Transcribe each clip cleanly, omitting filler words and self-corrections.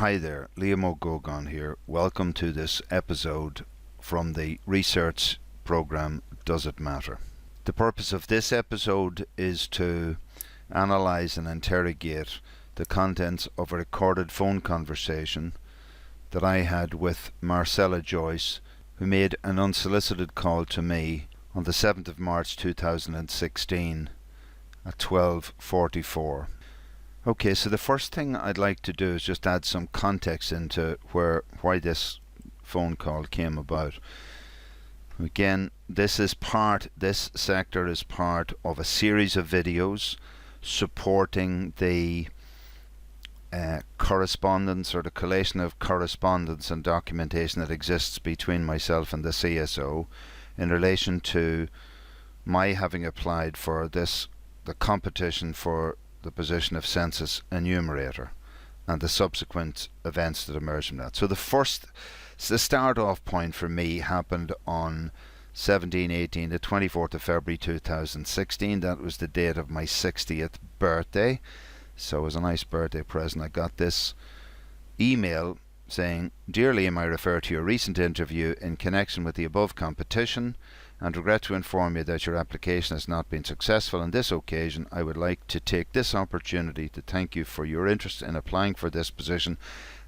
Hi there, Liam O'Gogan here. Welcome to this episode from the research program Does It Matter? The purpose of this episode is to analyse and interrogate the contents of a recorded phone conversation that I had with Marcella Joyce, who made an unsolicited call to me on the 7th of March 2016 at 12:44. Okay, so the first thing I'd like to do is just add some context into why this phone call came about. Again, this sector is part of a series of videos supporting the correspondence, or the collation of correspondence and documentation that exists between myself and the CSO in relation to my having applied for the competition for the position of census enumerator and the subsequent events that emerged from that. So the start off point for me happened on the 24th of February 2016. That was the date of my 60th birthday. So it was a nice birthday present. I got this email saying, "Dear Liam, I refer to your recent interview in connection with the above competition and regret to inform you that your application has not been successful. On this occasion, I would like to take this opportunity to thank you for your interest in applying for this position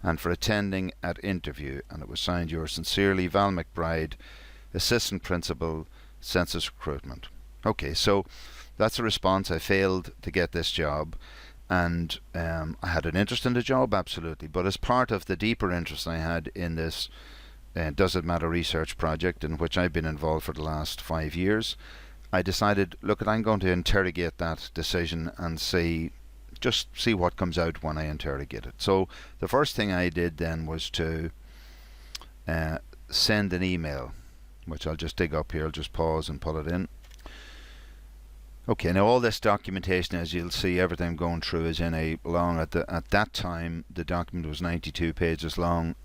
and for attending at interview." And it was signed, "Yours sincerely, Val McBride, Assistant Principal, Census Recruitment." Okay, so that's a response. I failed to get this job, and I had an interest in the job, absolutely, but as part of the deeper interest I had in this Does It Matter research project, in which I've been involved for the last 5 years, I decided, look, I'm going to interrogate that decision and see what comes out when I interrogate it. So the first thing I did then was to send an email, which I'll just dig up here. I'll just pause and pull it in. Okay, now all this documentation, as you'll see, everything I'm going through is in a long, at that time the document was 92 pages long.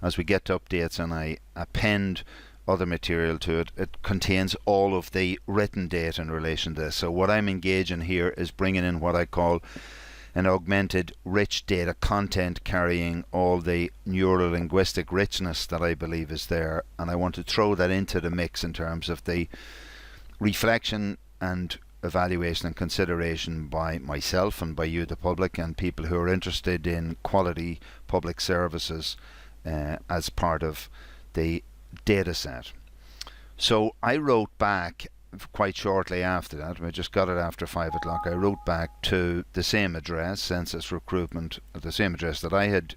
As we get to updates and I append other material to it, it contains all of the written data in relation to this. So what I'm engaging here is bringing in what I call an augmented rich data content, carrying all the neuro-linguistic richness that I believe is there, and I want to throw that into the mix in terms of the reflection and evaluation and consideration by myself and by you, the public, and people who are interested in quality public services as part of the data set. So I wrote back quite shortly after that. I just got it after 5 o'clock. I wrote back to the same address, Census Recruitment, the same address that I had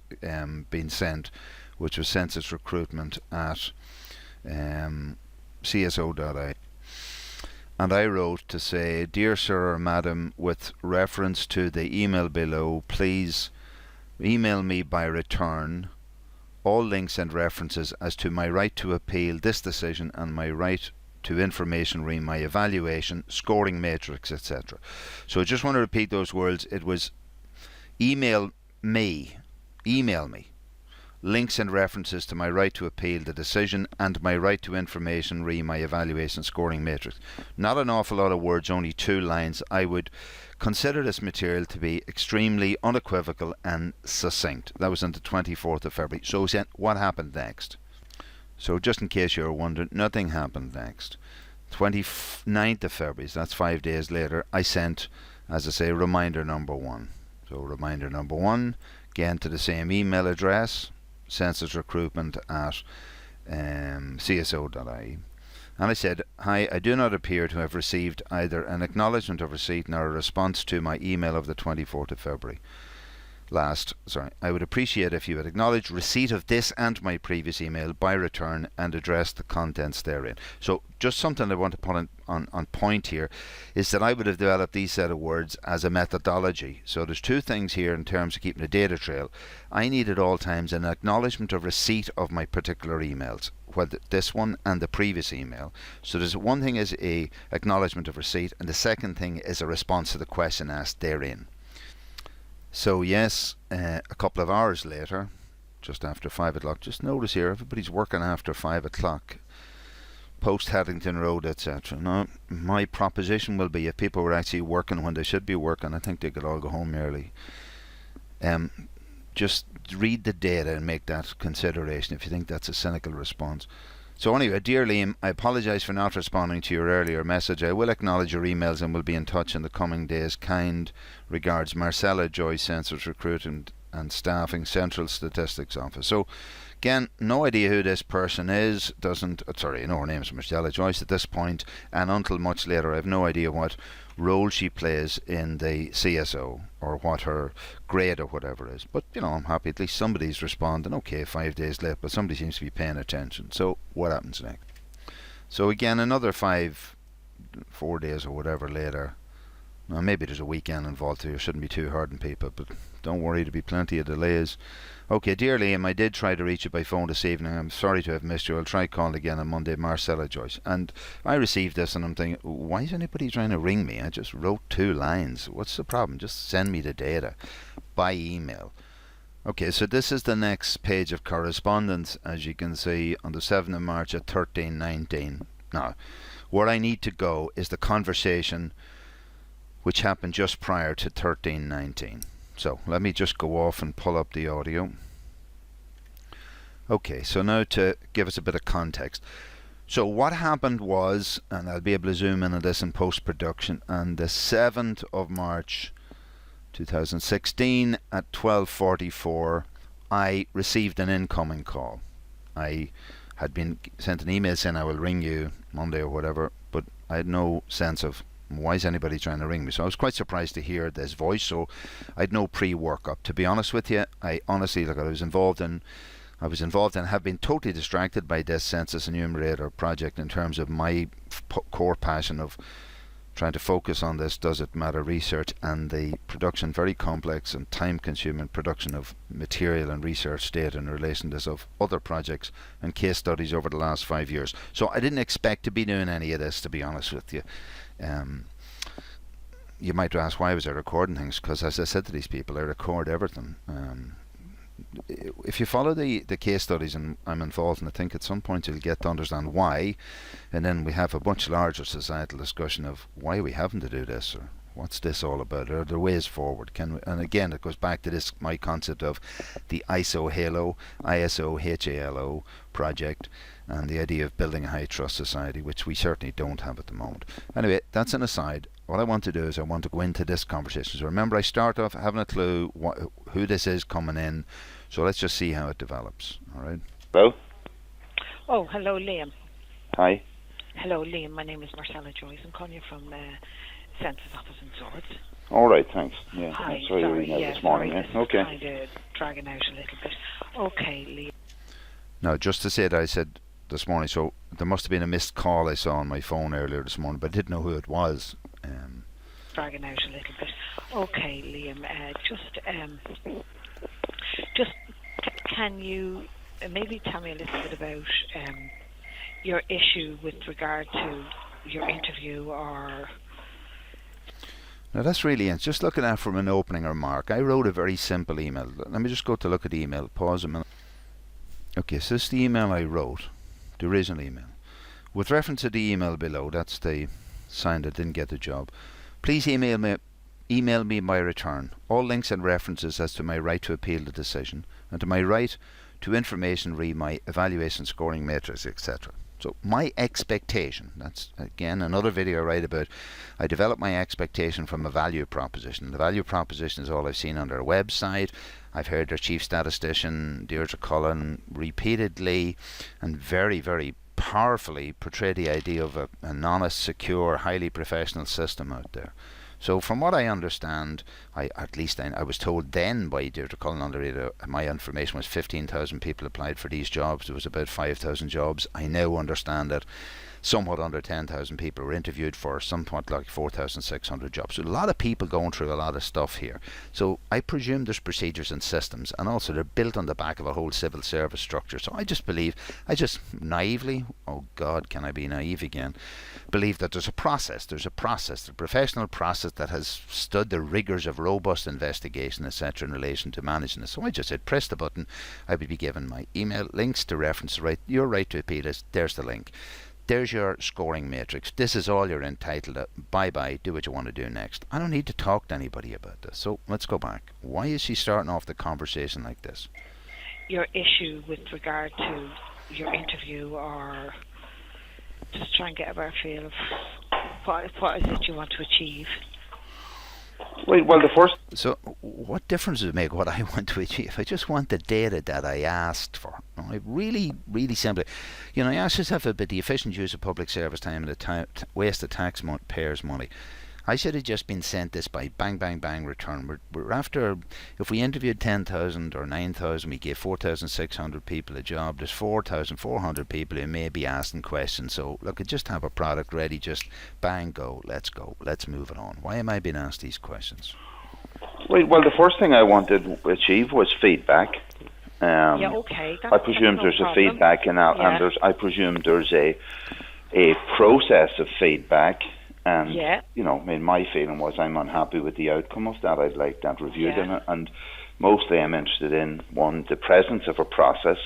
been sent, which was Census Recruitment at cso.ie. And I wrote to say, "Dear Sir or Madam, with reference to the email below, please email me by return all links and references as to my right to appeal this decision and my right to information re my evaluation, scoring matrix, etc." So I just want to repeat those words. It was email me links and references to my right to appeal the decision and my right to information re my evaluation scoring matrix. Not an awful lot of words, only 2 lines. I would consider this material to be extremely unequivocal and succinct. That was on the 24th of February. So what happened next? So just in case you're wondering, nothing happened next. 29th of February, so that's 5 days later, I sent, as I say, reminder number 1. So reminder number 1, again to the same email address, Census Recruitment at cso.ie. And I said, "Hi, I do not appear to have received either an acknowledgement of receipt nor a response to my email of the 24th of February. I would appreciate if you would acknowledge receipt of this and my previous email by return and address the contents therein." So just something I want to put on point here is that I would have developed these set of words as a methodology. So there's 2 things here in terms of keeping a data trail. I need at all times an acknowledgement of receipt of my particular emails, whether this one and the previous email. So there's one thing is a acknowledgement of receipt, and the second thing is a response to the question asked therein. So yes, a couple of hours later, just after 5 o'clock, just notice here, everybody's working after 5 o'clock, post Haddington Road, etc. Now, my proposition will be, if people were actually working when they should be working, I think they could all go home early. just read the data and make that consideration if you think that's a cynical response. So anyway, dear Liam, I apologise for not responding to your earlier message. I will acknowledge your emails and will be in touch in the coming days. Kind regards, Marcella Joyce, Census Recruitment and Staffing, Central Statistics Office. So again, no idea who this person is. I know her name is Marcella Joyce at this point, and until much later I have no idea what role she plays in the CSO or what her grade or whatever is. But I'm happy at least somebody's responding. Okay, 5 days late, but somebody seems to be paying attention. So what happens next? So again, another 4 days or whatever later. Now maybe there's a weekend involved here. Shouldn't be too hard on people, but don't worry, there'll be plenty of delays. Okay, dear Liam, I did try to reach you by phone this evening. I'm sorry to have missed you. I'll try calling again on Monday. Marcella Joyce. And I received this and I'm thinking, why is anybody trying to ring me? I just wrote 2 lines. What's the problem? Just send me the data by email. Okay, so this is the next page of correspondence, as you can see, on the 7th of March at 13:19. Now, where I need to go is the conversation which happened just prior to 13:19. So let me just go off and pull up the audio. Okay, so now to give us a bit of context. So what happened was, and I'll be able to zoom in on this in post-production, on the 7th of March 2016 at 12:44, I received an incoming call. I had been sent an email saying I will ring you Monday or whatever, but I had no sense of why is anybody trying to ring me. So I was quite surprised to hear this voice. So I had no pre-work up. To be honest with you, I honestly, I was involved and have been totally distracted by this census enumerator project in terms of my core passion of trying to focus on this does it matter research and the production, very complex and time consuming production of material and research data in relation to this of other projects and case studies over the last 5 years. So I didn't expect to be doing any of this, to be honest with you. You might ask, why was I recording things? Because as I said to these people, I record everything. If you follow the case studies and I'm involved, and I think at some point you'll get to understand why, and then we have a much larger societal discussion of why are we having to do this, or what's this all about, are there ways forward? And again, it goes back to this, my concept of the ISO HALO project, and the idea of building a high trust society, which we certainly don't have at the moment. Anyway, that's an aside. What I want to do is I want to go into this conversation. So remember, I start off having a clue who this is coming in. So let's just see how it develops. All right. Hello? Oh, hello, Liam. Hi. Hello, Liam. My name is Marcella Joyce. I'm calling you from Census Office in Swords. All right, thanks. Yeah, Hi, I saw your email this morning. Sorry, yeah. Okay. Kind of dragging out a little bit. Okay, Liam. Now, just to say that I said this morning, so there must have been a missed call I saw on my phone earlier this morning, but I didn't know who it was. Dragging out a little bit. Okay, Liam. Can you maybe tell me a little bit about your issue with regard to your interview, or? Now that's really it. Just looking at from an opening remark, I wrote a very simple email. Let me just go to look at the email. Pause a minute. Okay, so this is the email I wrote, the original email. With reference to the email below, that's the sign that didn't get the job. Please email me by return all links and references as to my right to appeal the decision and to my right to information re my evaluation scoring matrix, etc. So my expectation, that's again another video I write about. I develop my expectation from a value proposition. The value proposition is all I've seen on their website. I've heard their chief statistician, Deirdre Cullen, repeatedly and very, very powerfully portray the idea of an honest, secure, highly professional system out there. So from what I understand, I was told then by Deirdre Cullen on the radio, my information was 15,000 people applied for these jobs. There was about 5,000 jobs. I now understand that somewhat under 10,000 people were interviewed for somewhat like 4,600 jobs. So a lot of people going through a lot of stuff here. So I presume there's procedures and systems, and also they're built on the back of a whole civil service structure. So I just naively, oh God, can I be naive again, believe that there's a process, a professional process that has stood the rigours of robust investigation, etc. in relation to managing this. So I just said, press the button, I would be given my email, links to reference, your right to appeal is, there's the link. there's your scoring matrix. This is all you're entitled to. Bye-bye. Do what you want to do next. I don't need to talk to anybody about this. So let's go back. Why is she starting off the conversation like this? Your issue with regard to your interview, or just try and get a better feel of what is it you want to achieve. Well, the first. So what difference does it make what I want to achieve? I just want the data that I asked for. I really, really simply, I asked yourself about the efficient use of public service time and the waste of taxpayers' money. I should have just been sent this by bang, bang, bang return. We're after, if we interviewed 10,000 or 9,000, we gave 4,600 people a job. There's 4,400 people who may be asking questions. So, look, I just have a product ready, just bang, go, let's move it on. Why am I being asked these questions? Well, the first thing I wanted to achieve was feedback. Okay. I presume there's a feedback, and I presume there's a process of feedback. And, my feeling was I'm unhappy with the outcome of that. I'd like that reviewed. And mostly I'm interested in, one, the presence of a process,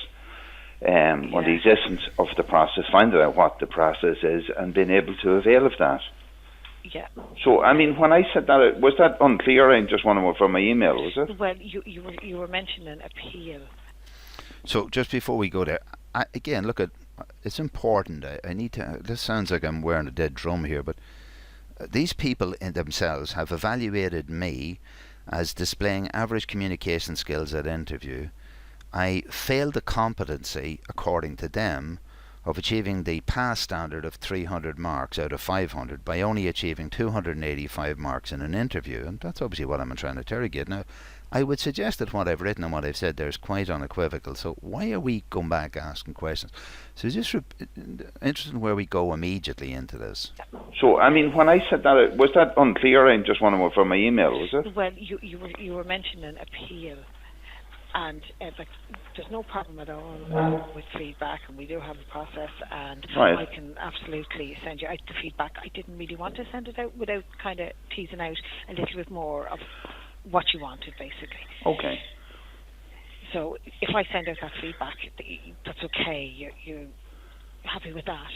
or the existence of the process, finding out what the process is and being able to avail of that. Yeah. So, when I said that, was that unclear? I just want to know from my email, was it? Well, you were mentioning appeal. So just before we go there, again, look at, it's important. I need to, this sounds like I'm wearing a dead drum here, but these people in themselves have evaluated me as displaying average communication skills at interview. I failed the competency, according to them, of achieving the pass standard of 300 marks out of 500 by only achieving 285 marks in an interview. And that's obviously what I'm trying to interrogate. Now, I would suggest that what I've written and what I've said there is quite unequivocal. So why are we going back asking questions? So just interested in where we go immediately into this. So, when I said that, was that unclear? I just want to know from my email, was it? Well, you were mentioning appeal. And there's no problem at all with feedback, and we do have a process, and I can absolutely send you out the feedback. I didn't really want to send it out without kind of teasing out a little bit more of what you wanted, basically. Okay. So if I send out that feedback, that's okay. You're happy with that?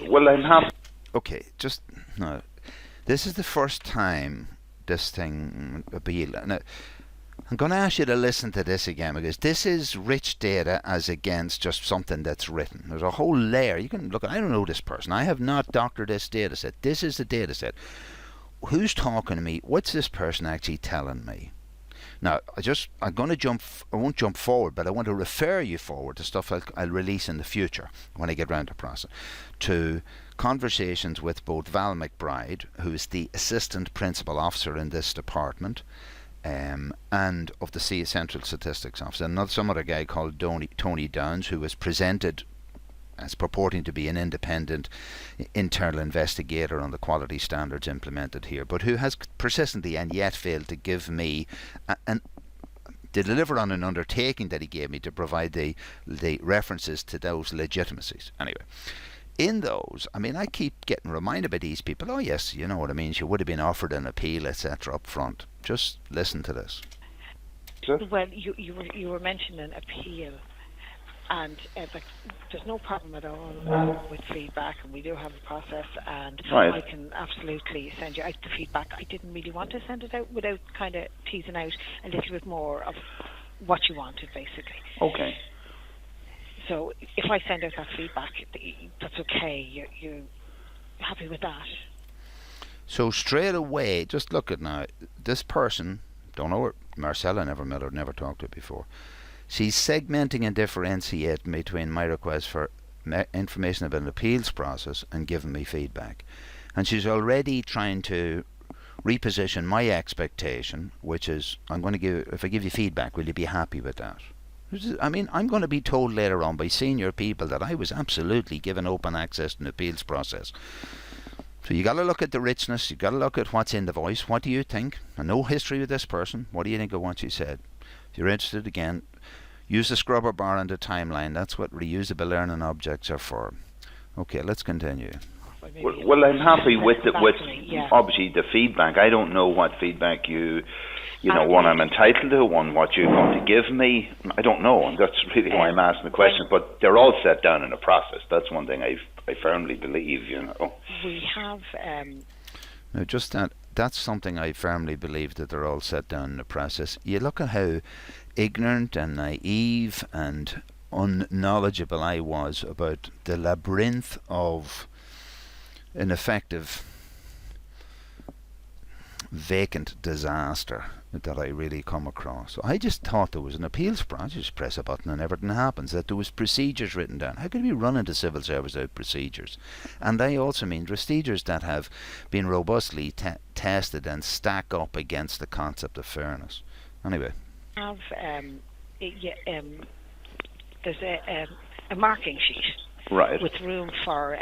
Well, I'm happy. Okay, just no. This is the first time this thing appeal. Now, I'm going to ask you to listen to this again, because this is rich data as against just something that's written. There's a whole layer. You can look. I don't know this person. I have not doctored this data set. This is the data set. Who's talking to me? What's this person actually telling me? Now, I'm going to jump. I won't jump forward, but I want to refer you forward to stuff I'll release in the future when I get round to process, to conversations with both Val McBride, who is the assistant principal officer in this department, and of the Central Statistics Office, and some other guy called Tony Downs, who was presented as purporting to be an independent internal investigator on the quality standards implemented here, but who has persistently and yet failed to give me to deliver on an undertaking that he gave me to provide the references to those legitimacies. Anyway, in those, I keep getting reminded by these people, oh yes, you know what I mean, she would have been offered an appeal, etc. up front. Just listen to this. Well, you were mentioning appeal, and there's no problem at all with feedback, and we do have a process, and I can absolutely send you out the feedback. I didn't really want to send it out without kind of teasing out a little bit more of what you wanted, basically. Okay. So if I send out that feedback, that's okay. You're happy with that? So straight away, just look at now, this person, don't know her, Marcella, never met her, never talked to her before. She's segmenting and differentiating between my request for information about an appeals process and giving me feedback. And she's already trying to reposition my expectation, which is, if I give you feedback, will you be happy with that? I'm going to be told later on by senior people that I was absolutely given open access to an appeals process. So you got to look at the richness, you got to look at what's in the voice. What do you think? And no history with this person. What do you think of what she said? If you're interested, again, use the scrubber bar and the timeline. That's what reusable learning objects are for. Okay, let's continue. Well, I'm happy with obviously the feedback. I don't know what feedback you one I'm entitled to, one what you're going to give me. I don't know, and that's really why I'm asking the question. But they're all set down in a process. That's one thing I firmly believe. We have. No, just that's something I firmly believe, that they're all set down in a process. You look at how ignorant and naive and unknowledgeable I was about the labyrinth of ineffective, vacant disaster that I really come across. So I just thought there was an appeals process. Just press a button and everything happens. That there was procedures written down. How could we run into civil service without procedures? And I also mean procedures that have been robustly tested and stack up against the concept of fairness. Anyway. There's a marking sheet. Right. With room for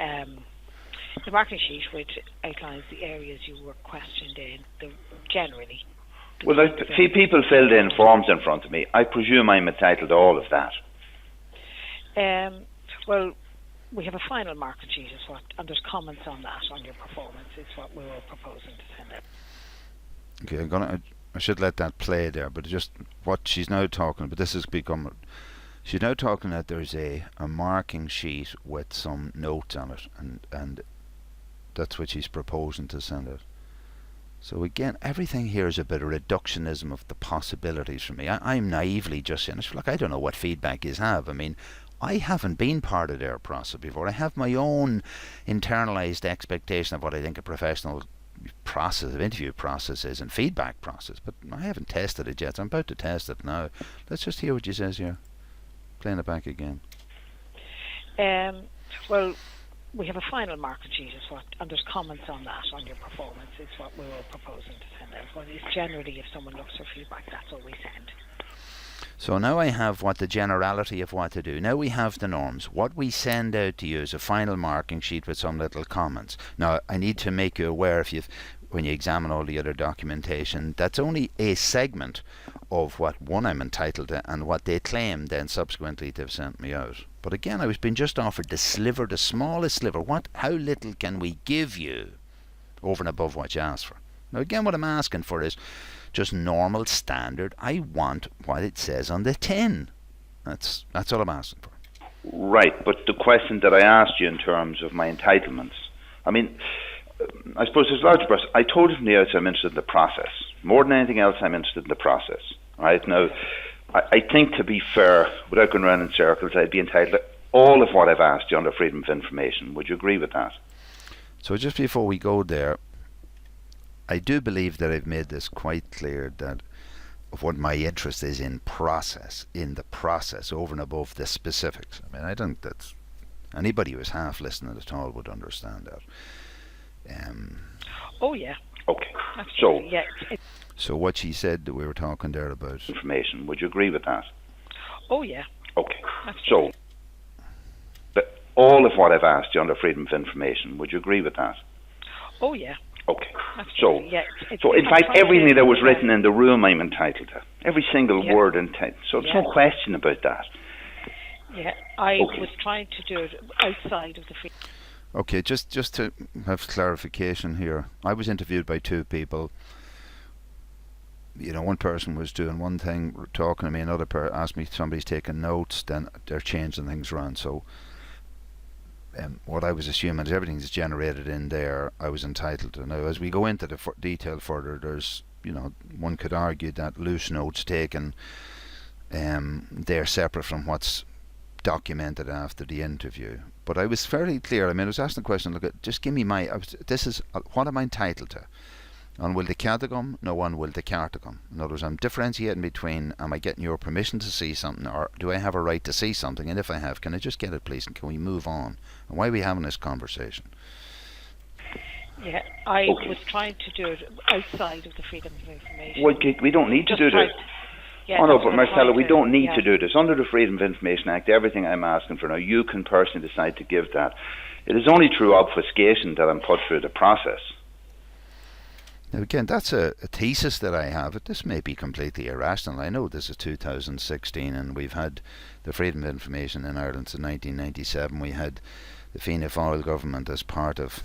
the marking sheet, which outlines the areas you were questioned in, generally. Well, people filled in forms in front of me. I presume I'm entitled to all of that. Well, we have a final marking sheet, and there's comments on that, on your performance, is what we were proposing to send out. Okay, I should let that play there, but just what she's now talking about, this has become... She's now talking that there's a marking sheet with some notes on it, and that's what she's proposing to send out. So again, everything here is a bit of reductionism of the possibilities for me. I'm naively just saying, I don't know what feedback you have. I mean, I haven't been part of their process before. I have my own internalised expectation of what I think a professional process, of interview process is, and feedback process, but I haven't tested it yet, so I'm about to test it now. Let's just hear what she says here. Playing it back again. Well, we have a final marking sheet, and there's comments on that, on your performance, is what we were proposing to send out. But it's generally, if someone looks for feedback, that's all we send. So now I have the generality of what to do. Now we have the norms. What we send out to you is a final marking sheet with some little comments. Now I need to make you aware, when you examine all the other documentation, that's only a segment of what I'm entitled to and what they claim then subsequently they've sent me out. But again, I was being just offered the smallest sliver. How little can we give you over and above what you asked for? Now again, what I'm asking for is just normal standard. I want what it says on the tin. That's all I'm asking for. Right, but the question that I asked you in terms of my entitlements, I mean, I suppose there's a large process. I told you from the outset I'm interested in the process. More than anything else, I'm interested in the process. Right? Now, I think, to be fair, without going around in circles, I'd be entitled to all of what I've asked you under freedom of information. Would you agree with that? So just before we go there, I do believe that I've made this quite clear, that of what my interest is in the process, over and above the specifics. I mean, I think that anybody who's half listening at all would understand that. Oh yeah. Okay. Absolutely. So what she said that we were talking there about information, would you agree with that? Oh yeah. Okay. Absolutely. So all of what I've asked you under freedom of information, would you agree with that? Oh yeah. Okay. Absolutely. So in fact, everything that was written in the room, I'm entitled to. Every single word so there's no question about that. Yeah, I was trying to do it outside of the freedom. Okay, just to have clarification here, I was interviewed by two people. One person was doing one thing, talking to me, another person asked me if somebody's taking notes, then they're changing things around. So what I was assuming is everything's generated in there, I was entitled to. Now, as we go into the detail further, there's, one could argue that loose notes taken, they're separate from what's documented after the interview. But I was fairly clear. I mean, I was asking the question, look, just give me this is what am I entitled to? On will the catagum, no on will the cartagum. In other words, I'm differentiating between, am I getting your permission to see something, or do I have a right to see something? And if I have, can I just get it, please, and can we move on? And why are we having this conversation? Yeah, I was trying to do it outside of the freedom of information. Well, we don't need to do this. Yeah, but Marcella, we don't need to do this. Under the Freedom of Information Act, everything I'm asking for now, you can personally decide to give that. It is only through obfuscation that I'm put through the process. Now again, that's a thesis that I have. This may be completely irrational. I know this is 2016 and we've had the Freedom of Information in Ireland since 1997. We had the Fianna Fáil government as part of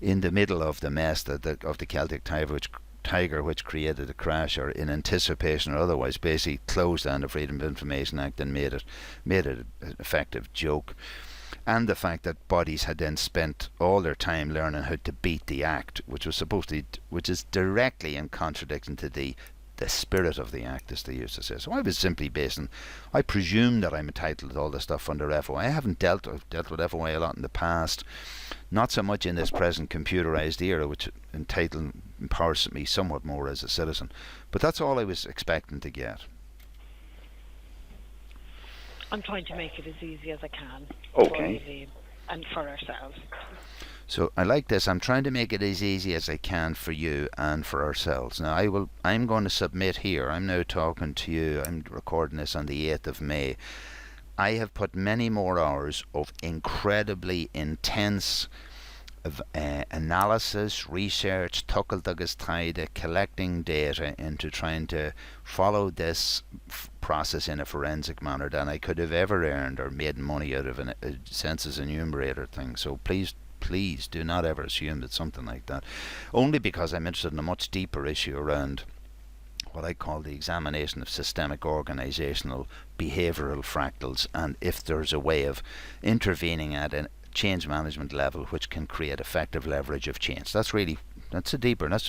in the middle of the mess of the Celtic Tiger, which tiger which created a crash, or in anticipation or otherwise, basically closed down the Freedom of Information Act and made it an effective joke. And the fact that bodies had then spent all their time learning how to beat the act, which is directly in contradiction to the spirit of the act, as they used to say. So I was simply I presume that I'm entitled to all the stuff under FOI. I haven't I've dealt with FOI a lot in the past, not so much in this present computerised era, which empowers me somewhat more as a citizen. But that's all I was expecting to get. I'm trying to make it as easy as I can. Okay. And for ourselves. So I like this. I'm trying to make it as easy as I can for you and for ourselves. Now I'm going to submit here. I'm now talking to you. I'm recording this on the 8th of May. I have put many more hours of incredibly intense analysis, research, collecting data into trying to follow this process in a forensic manner than I could have ever earned or made money out of a census enumerator thing. So please do not ever assume that something like that, only because I'm interested in a much deeper issue around what I call the examination of systemic organisational behavioural fractals, and if there's a way of intervening at a change management level which can create effective leverage of change. That's the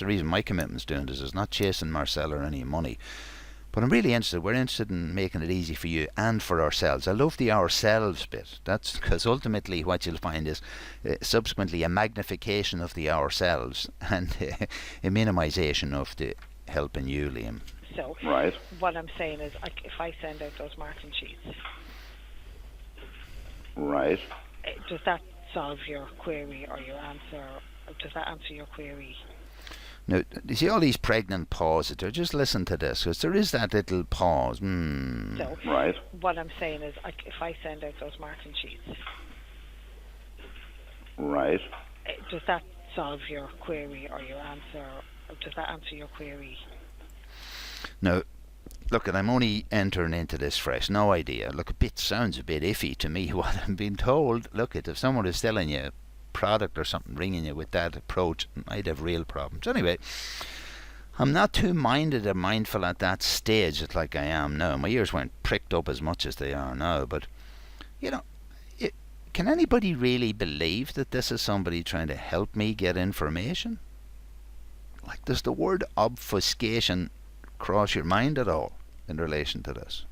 reason my commitment's doing this, is not chasing Marcella or any money. But I'm really we're interested in making it easy for you and for ourselves. I love the ourselves bit. That's because ultimately what you'll find is subsequently a magnification of the ourselves and a minimisation of the helping you, Liam. So right. What I'm saying is, if I send out those marking sheets, right, does that solve your query or your answer? Or does that answer your query? Now, you see all these pregnant pauses there. Just listen to this, because there is that little pause. So, right. What I'm saying is, if I send out those marking sheets, right, does that solve your query or your answer? Or does that answer your query? Now, look, I'm only entering into this fresh. No idea. Look, sounds a bit iffy to me. What I'm being told. Look, if someone is selling you product or something, ringing you with that approach, I'd have real problems. Anyway, I'm not too mindful at that stage like I am now. My ears weren't pricked up as much as they are now, but can anybody really believe that this is somebody trying to help me get information? Like, does the word obfuscation cross your mind at all in relation to this?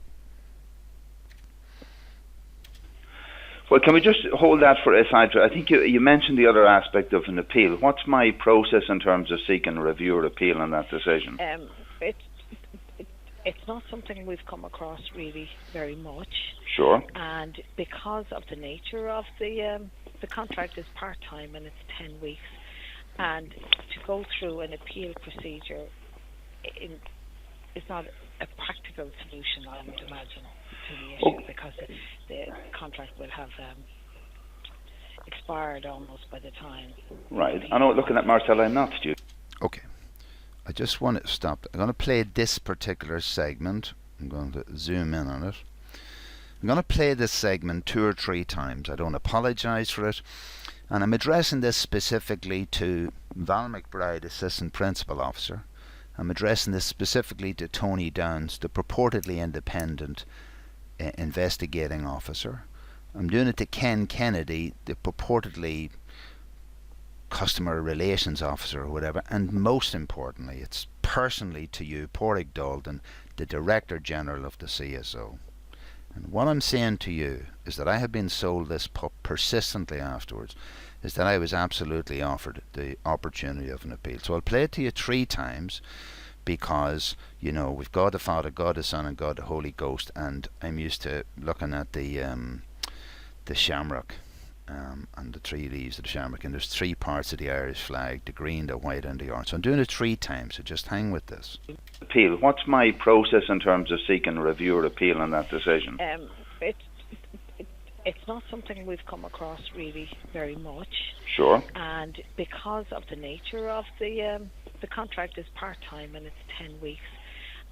Well, can we just hold that for a side? I think you mentioned the other aspect of an appeal. What's my process in terms of seeking a review or appeal on that decision? It's not something we've come across really very much. Sure. And because of the nature of the contract is part-time and it's 10 weeks, and to go through an appeal procedure is not a practical solution, I would imagine, to the issue, because the contract will have expired almost by the time. Right. I know, looking at Marcella, I'm not stupid. Okay. I just want to stop. I'm going to play this particular segment. I'm going to zoom in on it. I'm going to play this segment 2 or 3 times. I don't apologise for it. And I'm addressing this specifically to Val McBride, Assistant Principal Officer. I'm addressing this specifically to Tony Downs, the purportedly independent investigating officer. I'm doing it to Ken Kennedy, the purportedly customer relations officer or whatever. And most importantly, it's personally to you, Pádraig Dalton, the Director General of the CSO. And what I'm saying to you is that I have been sold this pup persistently afterwards, is that I was absolutely offered the opportunity of an appeal. So I'll play it to you 3 times, because, we've God the Father, God the Son and God the Holy Ghost, and I'm used to looking at the shamrock and the 3 leaves of the shamrock, and there's 3 parts of the Irish flag: the green, the white and the orange. So I'm doing it 3 times, so just hang with this. Appeal. What's my process in terms of seeking a review or appeal on that decision? It's not something we've come across really very much. Sure. And because of the nature of the contract is part-time and it's 10 weeks,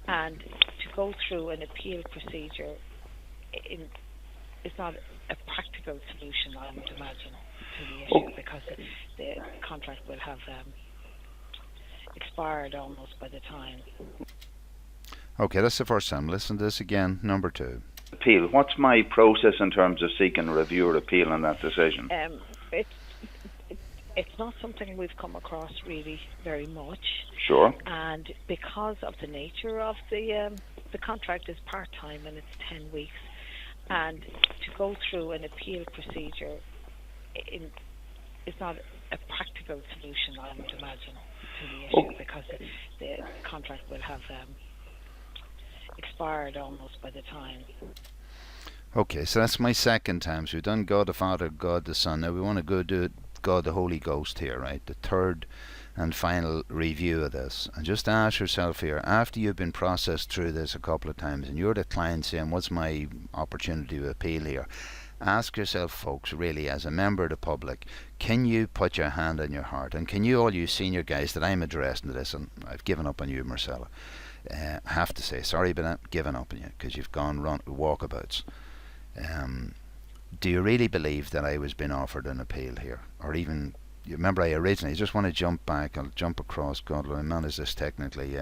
and to go through an appeal procedure is not a practical solution, I would imagine, to the issue, because the contract will have expired almost by the time. Okay, that's the first time. Listen to this again. Number 2. Appeal. What's my process in terms of seeking a review or appeal on that decision? It's not something we've come across really very much. Sure. And because of the nature of the contract is part-time and it's 10 weeks, and to go through an appeal procedure is not a practical solution, I would imagine, to the issue, because the contract will have expired almost by the time. Okay, so that's my second time. So we've done God the Father, God the Son. Now we want to go do God the Holy Ghost here, right? The third and final review of this. And just ask yourself here, after you've been processed through this a couple of times and you're the client saying, what's my opportunity to appeal here? Ask yourself, folks, really, as a member of the public, can you put your hand on your heart? And can you, all you senior guys that I'm addressing to this, and I've given up on you, Marcella, have to say, sorry, but I've given up on you because you've gone walkabouts. Do you really believe that I was being offered an appeal here? Or even, you remember I originally, just want to jump back, I'll jump across, God, I manage this technically,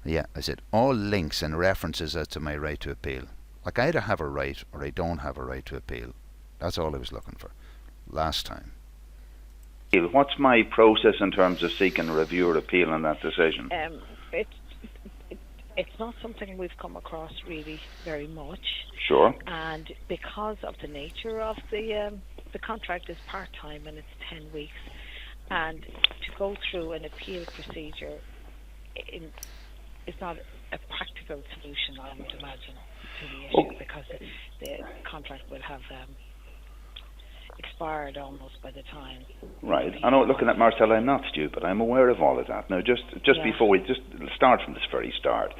yeah, I said, all links and references as to my right to appeal. Like, I either have a right or I don't have a right to appeal. That's all I was looking for last time. What's my process in terms of seeking a review or appeal on that decision? It's not something we've come across really very much. Sure. And because of the nature of the contract is part-time and it's 10 weeks, and to go through an appeal procedure is not a practical solution, I would imagine, to the issue, because the contract will have expired almost by the time. Right. I know, looking at Marcella, I'm not stupid. I'm aware of all of that. Now, just before we just start from this very start,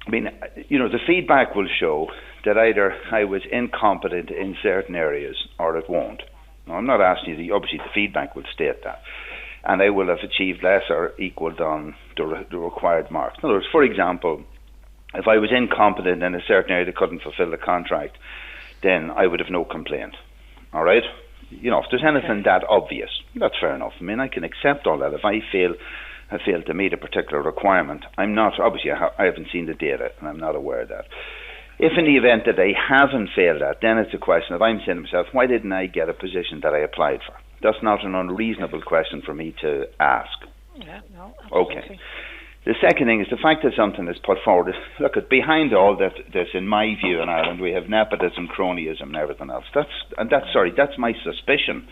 I mean, the feedback will show that either I was incompetent in certain areas or it won't. Now, I'm not asking you, obviously the feedback will state that, and I will have achieved less or equal on the required marks. In other words, for example, if I was incompetent in a certain area that couldn't fulfill the contract, then I would have no complaint. All right? If there's anything that obvious, that's fair enough. I mean, I can accept all that. If I fail to meet a particular requirement, I'm not, obviously I haven't seen the data and I'm not aware of that. If in the event that I haven't failed that, then it's a question of, I'm saying to myself, why didn't I get a position that I applied for? That's not an unreasonable question for me to ask. Yeah, no, absolutely. Okay. The second thing is the fact that something is put forward. Look, behind all this, in my view, in Ireland, we have nepotism, cronyism, and everything else. That's my suspicion.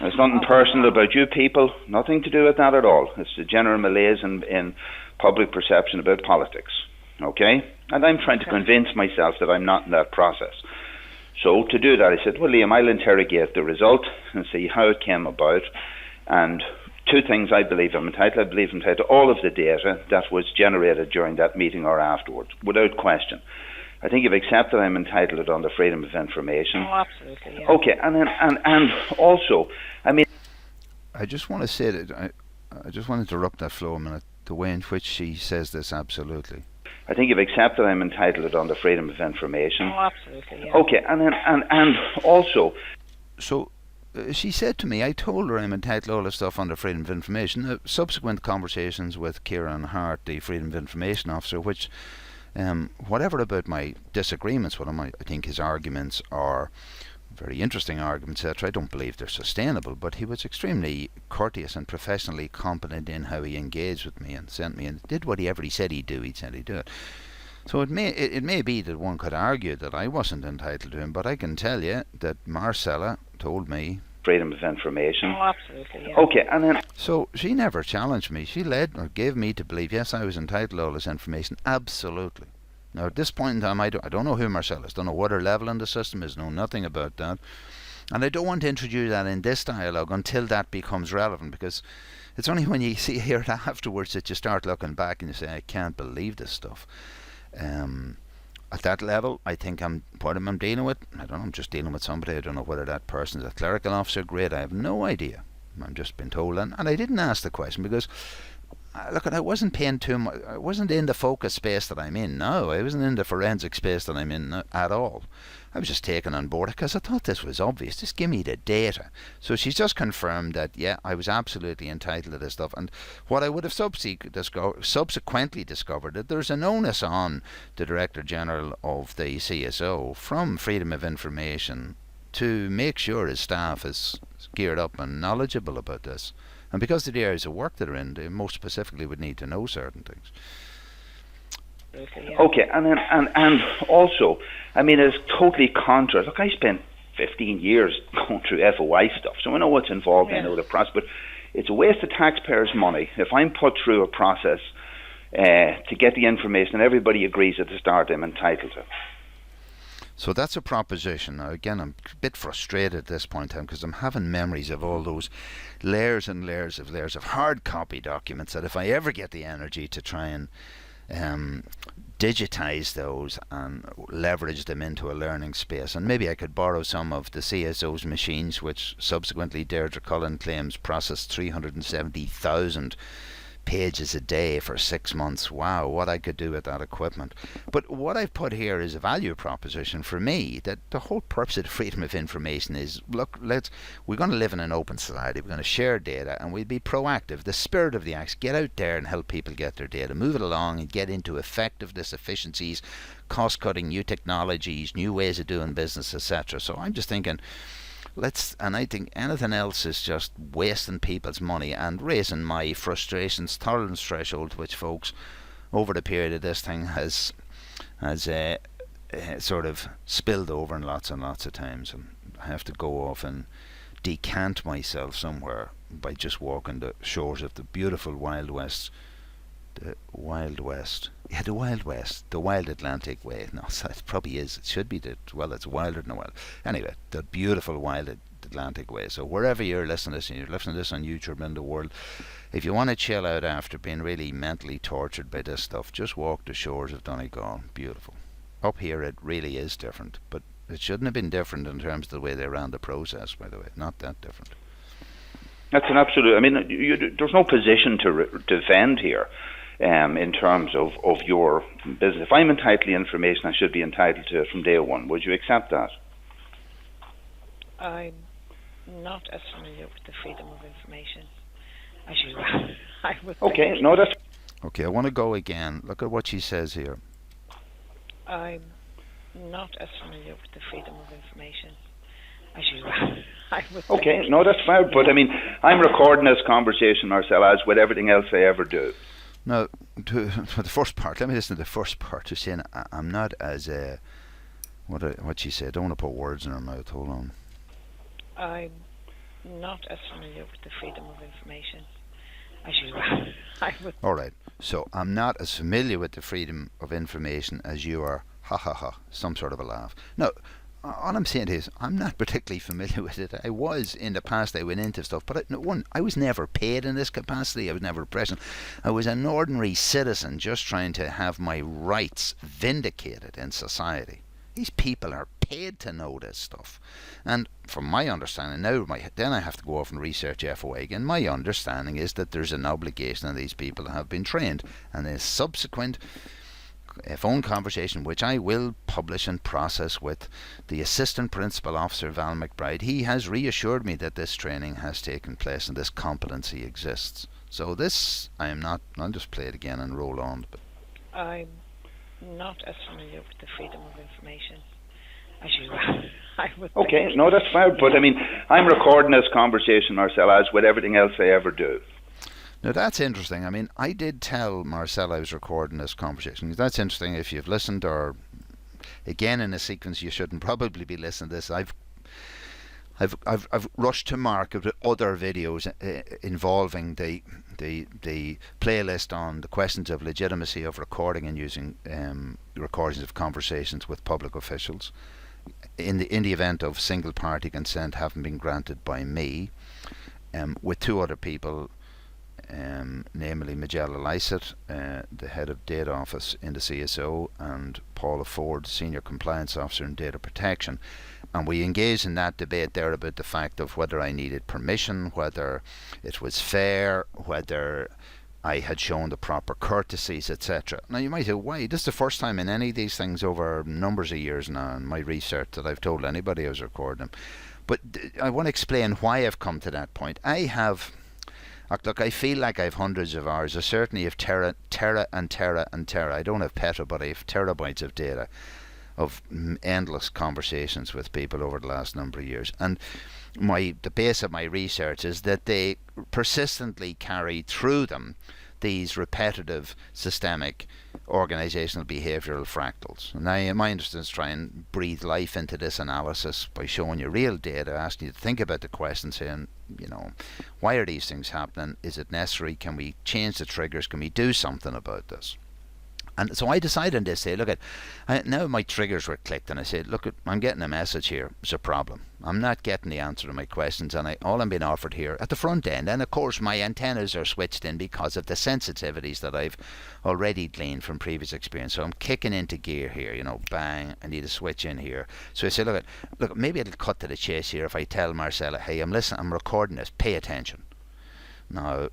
There's nothing personal about you people. Nothing to do with that at all. It's the general malaise in public perception about politics. Okay, and I'm trying to convince myself that I'm not in that process. So to do that, I said, well, Liam, I'll interrogate the result and see how it came about, and two things I believe I'm entitled. I believe I'm entitled to all of the data that was generated during that meeting or afterwards, without question. I think you've accepted I'm entitled to on the freedom of information. Oh, absolutely, yeah. Okay, and also, I mean, I just want to say that I just want to interrupt that flow a minute. The way in which she says this, absolutely. I think you've accepted I'm entitled to on the freedom of information. Oh, absolutely, yeah. Okay, and also, so. She said to me, I told her I'm entitled to all this stuff under freedom of information. Subsequent conversations with Kieran Hart, the freedom of information officer, which, whatever about my disagreements with him, I think his arguments are very interesting arguments, etc. I don't believe they're sustainable, but he was extremely courteous and professionally competent in how he engaged with me and sent me and did whatever he said he'd do. He said he'd do it. So it may be that one could argue that I wasn't entitled to him, but I can tell you that Marcella told me freedom of information. Oh, absolutely, yeah. Okay, and then so she never challenged me. She led or gave me to believe, yes, I was entitled to all this information. Absolutely. Now at this point in time, I don't know who Marcella is. Don't know what her level in the system is. Know nothing about that. And I don't want to introduce that in this dialogue until that becomes relevant, because it's only when you hear it afterwards that you start looking back and you say, I can't believe this stuff. At that level, I think what I'm dealing with, I don't know, I'm just dealing with somebody. I don't know whether that person is a clerical officer grade. I have no idea. I'm just been told, and I didn't ask the question because look, I wasn't paying too much. I wasn't in the focus space that I'm in now. I wasn't in the forensic space that I'm in at all. I was just taken on board because I thought this was obvious. Just give me the data. So she's just confirmed that, yeah, I was absolutely entitled to this stuff. And what I would have subsequently discovered, that there's an onus on the Director General of the CSO from Freedom of Information to make sure his staff is geared up and knowledgeable about this. And because of the areas of work that they're in, they most specifically would need to know certain things. Okay, and then and also, I mean, it's totally contra. Look, I spent 15 years going through FOI stuff, so I know what's involved. I know the process, but it's a waste of taxpayers' money if I'm put through a process to get the information and everybody agrees at the start I'm entitled to. So that's a proposition. Now, again, I'm a bit frustrated at this point in time because I'm having memories of all those layers and layers of hard copy documents that if I ever get the energy to try and digitize those and leverage them into a learning space, and maybe I could borrow some of the CSO's machines, which subsequently Deirdre Cullen claims processed 370,000 pages a day for 6 months. Wow, what I could do with that equipment. But what I've put here is a value proposition for me, that the whole purpose of the freedom of information is, look, we're going to live in an open society, we're going to share data, and we'll be proactive. The spirit of the act, get out there and help people get their data, move it along and get into effectiveness, efficiencies, cost cutting, new technologies, new ways of doing business, etc. So I'm just thinking, and I think anything else is just wasting people's money and raising my frustrations tolerance threshold, which, folks, over the period of this thing has sort of spilled over in lots and lots of times, and I have to go off and decant myself somewhere by just walking the shores of the beautiful Wild West. The Wild West. Yeah, the Wild West. The Wild Atlantic Way. No, it probably is. It should be it's wilder than the wild. Anyway, the beautiful Wild Atlantic Way. So wherever you're listening to this, and you're listening to this on YouTube in the world, if you want to chill out after being really mentally tortured by this stuff, just walk the shores of Donegal. Beautiful. Up here it really is different, but it shouldn't have been different in terms of the way they ran the process, by the way. Not that different. That's an absolute... I mean, there's no position to defend here. In terms of your business. If I'm entitled to information, I should be entitled to it from day one. Would you accept that? I'm not as familiar with the freedom of information as you are. I would okay, no, that's... Okay, I want to go again. Look at what she says here. I'm not as familiar with the freedom of information as you are. I would okay, no, that's fair. But I mean, I'm recording this conversation, Marcella, as with everything else I ever do. Now, for the first part, let me listen to the first part. She's saying, I'm not as what she said. I don't want to put words in her mouth. Hold on. I'm not as familiar with the freedom of information as you are. I would. All right. So I'm not as familiar with the freedom of information as you are. Ha ha ha. Some sort of a laugh. No. All I'm saying is, I'm not particularly familiar with it. I was in the past. I went into stuff, but I was never paid in this capacity. I was never present. I was an ordinary citizen just trying to have my rights vindicated in society. These people are paid to know this stuff, and from my understanding now, then I have to go off and research FOA again. My understanding is that there's an obligation on these people to have been trained, and a subsequent a phone conversation which I will publish and process with the Assistant Principal Officer Val McBride. He has reassured me that this training has taken place and this competency exists. So this, I'll just play it again and roll on. But I'm not as familiar with the freedom of information as you are. I would okay, no, that's fair. But I mean, I'm recording this conversation, Marcella, as with everything else I ever do. Now that's interesting. I mean, I did tell Marcella I was recording this conversation. That's interesting. If you've listened, or again in a sequence, you shouldn't probably be listening to this. I've rushed to market with other videos involving the playlist on the questions of legitimacy of recording and using recordings of conversations with public officials in the event of single party consent having been granted by me, with two other people. Namely Marcella Joyce, the head of data office in the CSO, and Paula Ford, senior compliance officer in data protection, and we engaged in that debate there about the fact of whether I needed permission, whether it was fair, whether I had shown the proper courtesies, etc. Now you might say, why? This is the first time in any of these things over numbers of years now in my research that I've told anybody I was recording them. But I want to explain why I've come to that point. I feel like I have hundreds of hours. I certainly have tera. I don't have peta, but I have terabytes of data of endless conversations with people over the last number of years. And the base of my research is that they persistently carry through them these repetitive systemic organizational behavioral fractals. And I, my interest is try and breathe life into this analysis by showing you real data, asking you to think about the question, saying, why are these things happening? Is it necessary? Can we change the triggers? Can we do something about this? And so I decided to say, now my triggers were clicked, and I said, I'm getting a message here. It's a problem. I'm not getting the answer to my questions, and all I'm being offered here at the front end. And of course, my antennas are switched in because of the sensitivities that I've already gleaned from previous experience. So I'm kicking into gear here. Bang! I need a switch in here. So I said, look, maybe it'll cut to the chase here if I tell Marcella, hey, I'm listening, I'm recording this. Pay attention. Now,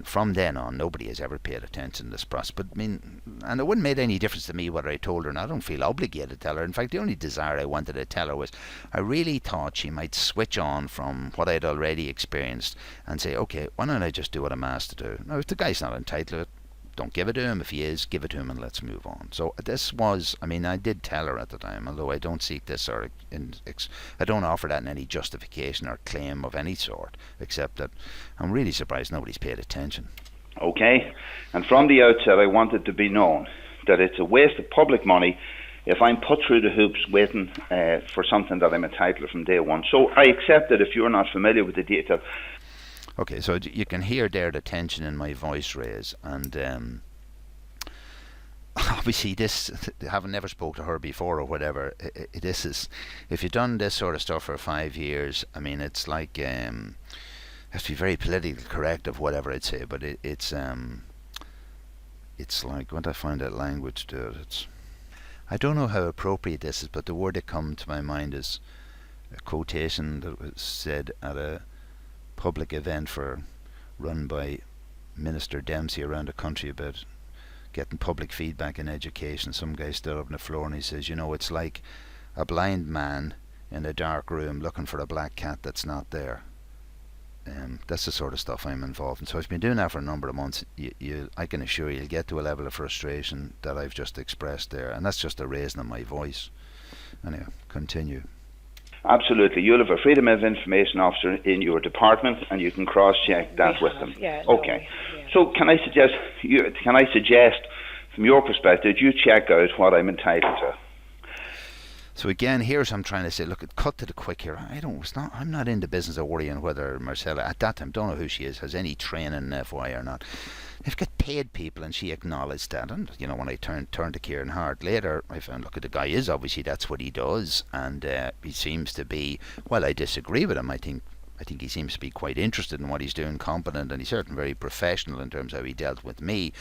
from then on, nobody has ever paid attention to this process. But, and it wouldn't make any difference to me whether I told her or not. I don't feel obligated to tell her. In fact, the only desire I wanted to tell her was I really thought she might switch on from what I'd already experienced and say, okay, why don't I just do what I'm asked to do? Now, if the guy's not entitled to it, don't give it to him. If he is, give it to him and let's move on. So this was, I did tell her at the time, although I don't seek this I don't offer that in any justification or claim of any sort, except that I'm really surprised nobody's paid attention. Okay, and from the outset I want it to be known that it's a waste of public money if I'm put through the hoops waiting for something that I'm entitled from day one. So I accept that if you're not familiar with the detail. Okay, so you can hear there the tension in my voice raise, and obviously this, having never spoke to her before or whatever, this is, if you've done this sort of stuff for 5 years, it's like, it has to be very politically correct of whatever I'd say, but it's like, when I find that language to it, I don't know how appropriate this is, but the word that comes to my mind is a quotation that was said at a public event run by Minister Dempsey around the country about getting public feedback in education. Some guy stood up on the floor and he says, it's like a blind man in a dark room looking for a black cat that's not there. That's the sort of stuff I'm involved in. So I've been doing that for a number of months. I can assure you'll get to a level of frustration that I've just expressed there, and that's just a raising of my voice. Anyway, continue. Absolutely. You'll have a Freedom of Information officer in your department and you can cross-check that with them. Yeah, okay. So can I suggest from your perspective you check out what I'm entitled to? So again, here's what I'm trying to say. Look, cut to the quick here. I'm not in the business of worrying whether Marcella, at that time, don't know who she is, has any training in FY or not. They've got paid people, and she acknowledged that. And when I turned to Kieran Hart later, I found, the guy is obviously that's what he does, and he seems to be. Well, I disagree with him. I think he seems to be quite interested in what he's doing, competent, and he's certainly very professional in terms of how he dealt with me.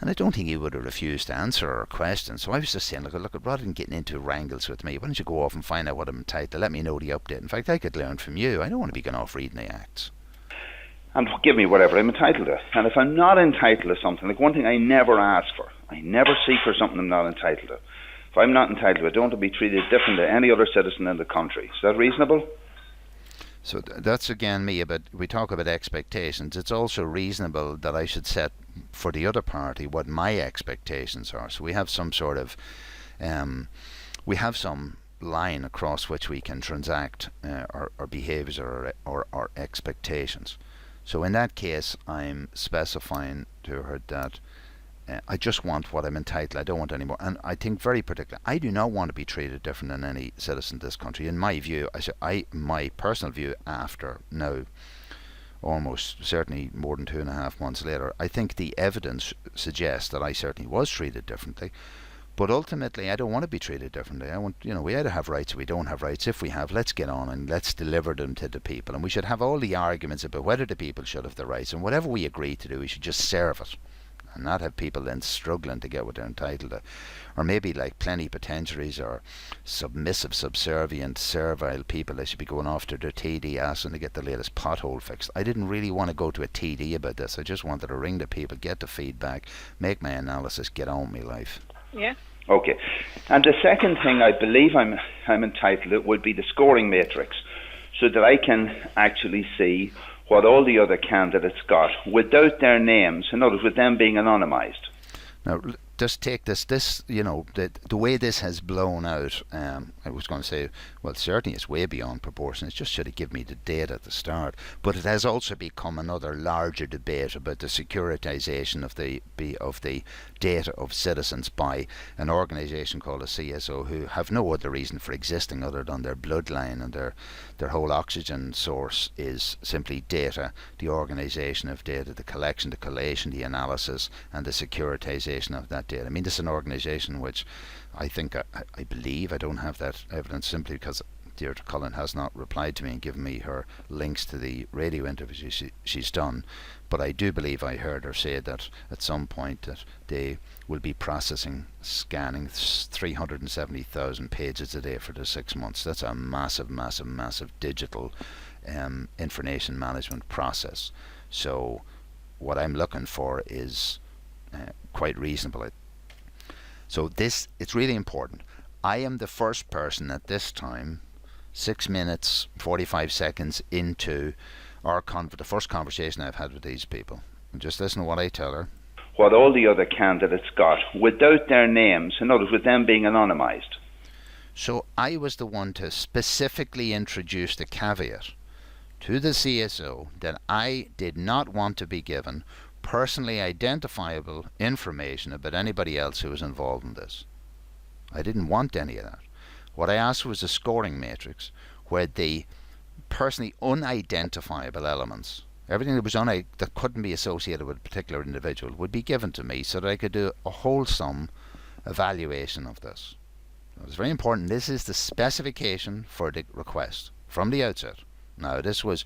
And I don't think he would have refused to answer our question. So I was just saying, look, rather than getting into wrangles with me, why don't you go off and find out what I'm entitled to? Let me know the update. In fact, I could learn from you. I don't want to be going off reading the acts. And give me whatever I'm entitled to. And if I'm not entitled to something, one thing I never ask for, I never seek for something I'm not entitled to. If I'm not entitled to it, I don't want to be treated different to any other citizen in the country. Is that reasonable? So that's again me, but we talk about expectations. It's also reasonable that I should set for the other party what my expectations are. So we have some sort of, some line across which we can transact our behaviours or our expectations. So in that case, I'm specifying to her that I just want what I'm entitled. I don't want any more. And I think very particularly, I do not want to be treated different than any citizen in this country. In my view, my personal view after now, almost certainly more than 2.5 months later, I think the evidence suggests that I certainly was treated differently. But ultimately, I don't want to be treated differently. I want, we either have rights or we don't have rights. If we have, let's get on and let's deliver them to the people. And we should have all the arguments about whether the people should have the rights. And whatever we agree to do, we should just serve it. and not have people then struggling to get what they're entitled to. Or maybe like plenipotentiaries or submissive, subservient, servile people, they should be going after their TD asking to get the latest pothole fixed. I didn't really want to go to a TD about this. I just wanted to ring the people, get the feedback, make my analysis, get on with my life. Yeah. Okay. And the second thing I believe I'm entitled to would be the scoring matrix, so that I can actually see what all the other candidates got without their names, in other words, with them being anonymised. Now, just take this, you know, the way this has blown out, I was going to say, well, certainly it's way beyond proportion. It just should have given me the data at the start. But it has also become another larger debate about the securitization of the data of citizens by an organisation called a CSO, who have no other reason for existing other than their bloodline, and their whole oxygen source is simply data, the organisation of data, the collection, the collation, the analysis, and the securitization of that data. I mean, this is an organisation which I think, I believe, I don't have that evidence simply because Deirdre Cullen has not replied to me and given me her links to the radio interviews she's done, but I do believe I heard her say that at some point that they will be scanning 370,000 pages a day for the 6 months. That's a massive digital information management process. So what I'm looking for is quite reasonable. So it's really important. I am the first person at this time, 6 minutes 45 seconds into the first conversation I've had with these people. And just listen to what I tell her. What all the other candidates got without their names, in other words, with them being anonymised. So I was the one to specifically introduce the caveat to the CSO that I did not want to be given personally identifiable information about anybody else who was involved in this. I didn't want any of that. What I asked was a scoring matrix where the personally unidentifiable elements, everything that was that couldn't be associated with a particular individual, would be given to me so that I could do a wholesome evaluation of this. It was very important. This is the specification for the request from the outset. Now, this was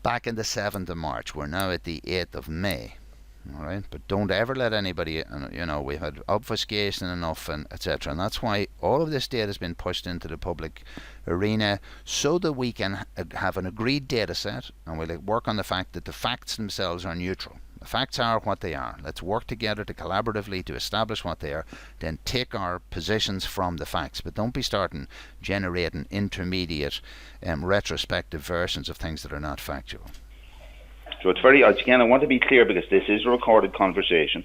back in the 7th of March. We're now at the 8th of May. All right, but don't ever let anybody, you know, we've had obfuscation enough, and etc. And that's why all of this data has been pushed into the public arena, so that we can have an agreed data set, and we'll work on the fact that the facts themselves are neutral. The facts are what they are. Let's work together to collaboratively to establish what they are, then take our positions from the facts. But don't be starting generating intermediate, retrospective versions of things that are not factual. So it's very, again, I want to be clear, because this is a recorded conversation,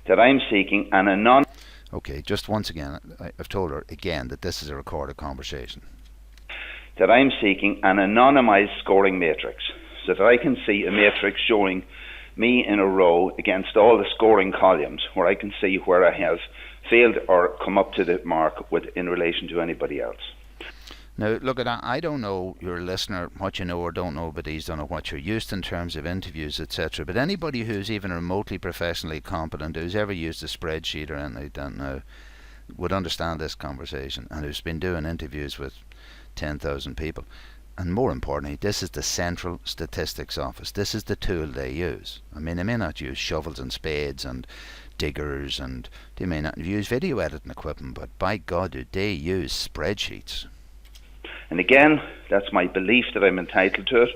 that I'm seeking an anonymous... Okay, just once again, I've told her again that this is a recorded conversation. That I'm seeking an anonymised scoring matrix, so that I can see a matrix showing me in a row against all the scoring columns, where I can see where I have failed or come up to the mark in relation to anybody else. Now, look, I don't know your listener, what you know or don't know about these, don't know what you're used in terms of interviews, etc. But anybody who's even remotely professionally competent, who's ever used a spreadsheet or anything like that now, would understand this conversation, and who's been doing interviews with 10,000 people. And more importantly, this is the Central Statistics Office. This is the tool they use. I mean, they may not use shovels and spades and diggers, and they may not use video editing equipment, but by God, do they use spreadsheets. And again, that's my belief that I'm entitled to it.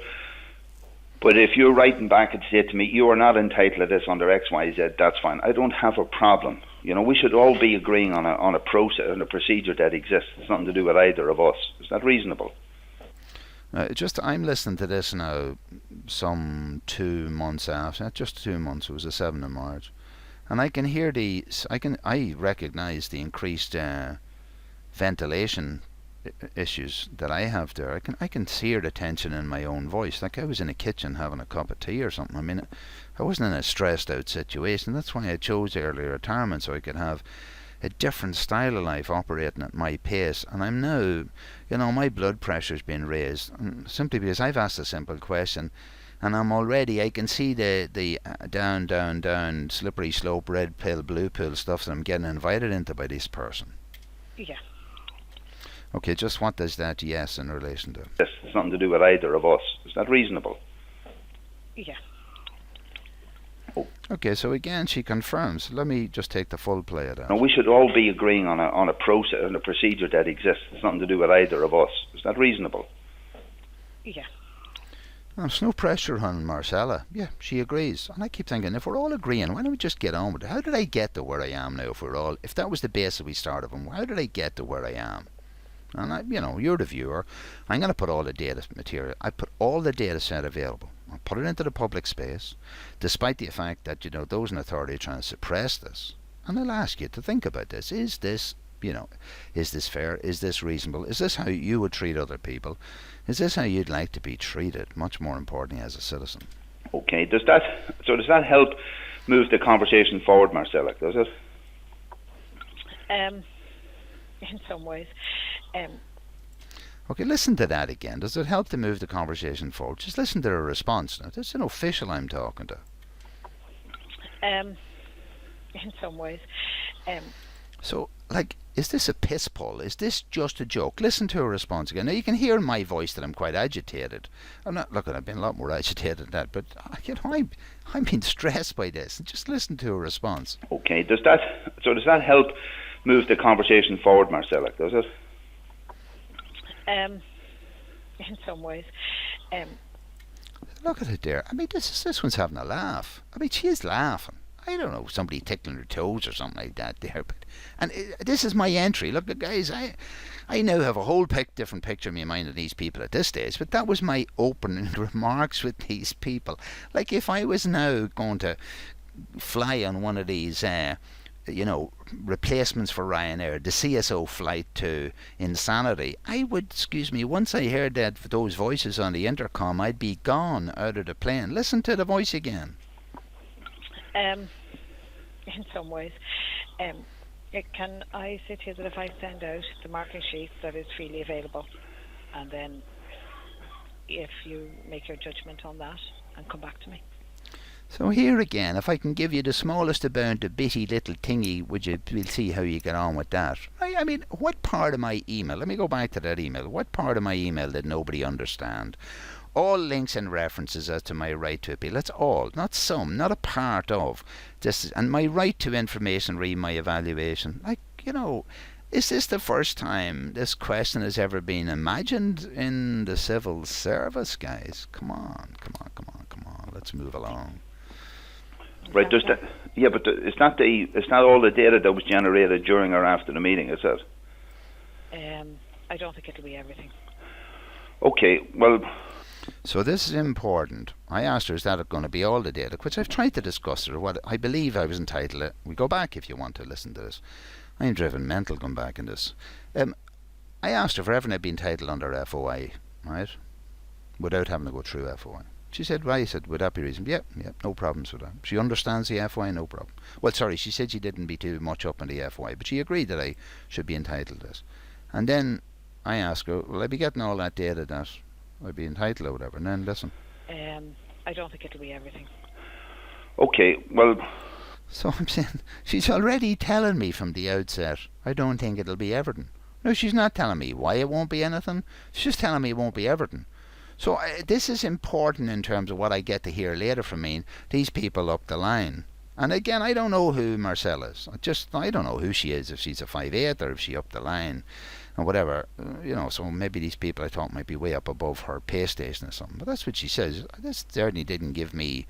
But if you're writing back and say to me, you are not entitled to this under X, Y, Z, that's fine. I don't have a problem. You know, we should all be agreeing on a process and a procedure that exists. It's nothing to do with either of us. Is that reasonable? I'm listening to this now some 2 months after, just 2 months, it was the 7th of March. And I can hear I recognise the increased ventilation issues that I have there. I can hear the tension in my own voice, like I was in a kitchen having a cup of tea or something. I mean, I wasn't in a stressed out situation. That's why I chose early retirement, so I could have a different style of life operating at my pace. And I'm now, you know, my blood pressure's been raised simply because I've asked a simple question, and I can see the down, slippery slope, red pill, blue pill stuff that I'm getting invited into by this person. Yeah. Okay, just what does that yes in relation to? Yes, it's nothing to do with either of us. Is that reasonable? Yeah. Okay, so again, she confirms. Let me just take the full play of that. Now, we should all be agreeing on a process, on a procedure that exists. It's nothing to do with either of us. Is that reasonable? Yeah. There's no pressure on Marcella. Yeah, she agrees. And I keep thinking, if we're all agreeing, why don't we just get on with it? How did I get to where I am now? If that was the basis we started from, how did I get to where I am? And you're the viewer. I'm going to put all the data material. I put all the data set available. I put it into the public space, despite the fact that those in authority are trying to suppress this. And I'll ask you to think about this. Is this fair? Is this reasonable? Is this how you would treat other people? Is this how you'd like to be treated? Much more importantly, as a citizen. Okay. Does that help move the conversation forward, Marcella? Does it? In some ways. Okay, listen to that again. Does it help to move the conversation forward? Just listen to her response. Now, this is an official I'm talking to. In some ways. So, is this a piss pull? Is this just a joke? Listen to her response again. Now, you can hear in my voice that I'm quite agitated. I've been a lot more agitated than that, but, I'm being stressed by this. Just listen to her response. Okay, does that help move the conversation forward, Marcella? Does it? In some ways. Look at it there. This one's having a laugh. She is laughing. I don't know, somebody tickling her toes or something like that there. This is my entry. Look, guys, I now have a whole different picture in my mind of these people at this stage, but that was my opening remarks with these people. Like, if I was now going to fly on one of these replacements for Ryanair, the CSO flight to Insanity, I would, once I heard those voices on the intercom, I'd be gone out of the plane. Listen to the voice again. In some ways. Can I say to you that if I send out the marking sheet that is freely available, and then if you make your judgment on that and come back to me? So here again, if I can give you the smallest amount of bitty little thingy, we'll see how you get on with that. What part of my email, let me go back to that email, what part of my email did nobody understand? All links and references as to my right to appeal. That's all, not some, not a part of. And my right to information, read my evaluation. Is this the first time this question has ever been imagined in the civil service, guys? Come on. Let's move along. Right, but it's not all the data that was generated during or after the meeting, is it? I don't think it'll be everything. Okay, well. So this is important. I asked her, is that going to be all the data? Which I've tried to discuss her. What I believe I was entitled to. We go back if you want to listen to this. I'm driven mental going back in this. I asked her if ever I'd be entitled under FOI, right? Without having to go through FOI. She said, right. I said, would that be reasonable? Yep, no problems with that. She understands the FOI, no problem. Well, sorry, she said she didn't be too much up in the FOI, but she agreed that I should be entitled to this. And then I asked her, will I be getting all that data that I'd be entitled or whatever? And then listen. I don't think it'll be everything. Okay, well. So I'm saying, she's already telling me from the outset, I don't think it'll be everything. No, she's not telling me why it won't be anything. She's just telling me it won't be everything. So this is important in terms of what I get to hear later from these people up the line. And again, I don't know who Marcella is. I don't know who she is, if she's a 5'8" or if she up the line or whatever. So maybe these people I thought might be way up above her pay station or something. But that's what she says. This certainly didn't give me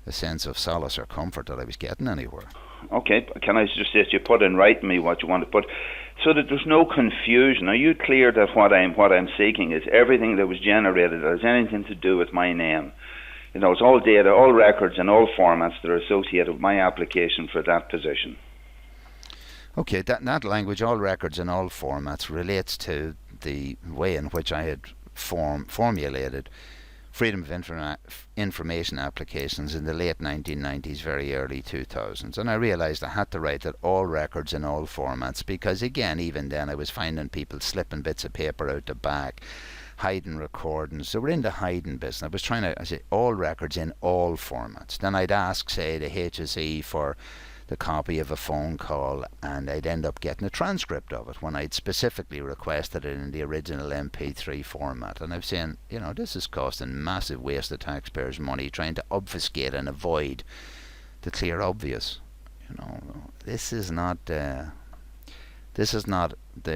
a sense of solace or comfort that I was getting anywhere. Okay, can I just say that you put in writing me what you want to put, so that there's no confusion? Are you clear that what I'm seeking is everything that was generated that has anything to do with my name? It's all data, all records, and all formats that are associated with my application for that position. Okay, that language, all records and all formats, relates to the way in which I had formulated freedom of information applications in the late 1990s, very early 2000s. And I realised I had to write that all records in all formats, because again, even then I was finding people slipping bits of paper out the back, hiding recordings. So we're in the hiding business. I was trying to say all records in all formats. Then I'd ask, say, the HSE for the copy of a phone call, and I'd end up getting a transcript of it when I'd specifically requested it in the original MP3 format. And I'm saying, this is costing massive waste of taxpayers' money trying to obfuscate and avoid the clear obvious. This is not the